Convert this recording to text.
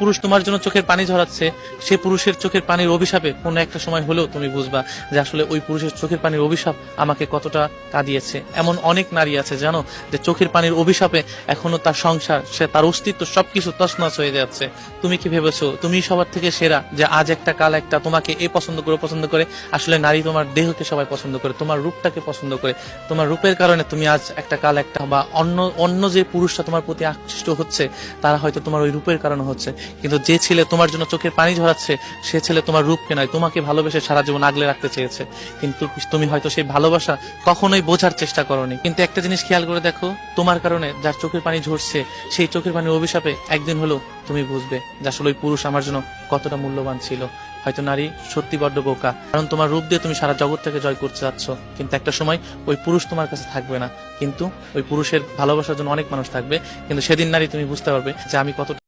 পুরুষ তোমার জন্য চোখের পানি ঝরাচ্ছে, সে পুরুষের চোখের পানির অভিশাপে কোনো একটা সময় হলেও তুমি বুঝবা যে আসলে ওই পুরুষের চোখের পানির অভিশাপ আমাকে কতটা কাঁদিয়েছে। এমন অনেক নারী আছে জানো, যে চোখের পানির অভিশাপে এখনো তার সংসার, সে তার অস্তিত্ব সবকিছু তছনছ হয়ে যাচ্ছে। তুমি কি ভেবেছো তুমি সবার থেকে সেরা, যে আজ একটা কাল একটা, তোমাকে এ পছন্দ করে? আসলে নারী তোমার দেহকে সবাই পছন্দ করে, তোমার রূপটাকে পছন্দ করে। তোমার রূপের কারণে তুমি আজ একটা কাল একটা, বা অন্য অন্য যে পুরুষটা তোমার প্রতি আকৃষ্ট হচ্ছে তারা হয়তো তোমার ওই রূপের কারণে হচ্ছে। কিন্তু যে ছেলে তোমার জন্য চোখের পানি ঝরাচ্ছে, সে ছেলে তোমার রূপকে নয়, তোমাকে ভালোবেসে সারা জীবন আগলে রাখতে চেয়েছে। কিন্তু তুমি হয়তো সেই ভালোবাসা কখনোই বোঝার চেষ্টা করোনি। কিন্তু একটা জিনিস খেয়াল করে দেখো, তোমার কারণে যার চোখের পানি ঝরছে, সেই চোখের পানির অভিশাপে একদিন হলো তুমি বুঝবে যে আসলে ওই পুরুষ আমার জন্য কতটা মূল্যবান ছিল। হয়তো নারী সত্যি বড্ড বোকা, কারণ তোমার রূপ দিয়ে তুমি সারা জগৎটাকে জয় করতে যাচ্ছ, কিন্তু একটা সময় ওই পুরুষ তোমার কাছে থাকবে না। কিন্তু ওই পুরুষের ভালোবাসার জন্য অনেক মানুষ থাকবে, কিন্তু সেদিন নারী তুমি বুঝতে পারবে যে আমি কতটা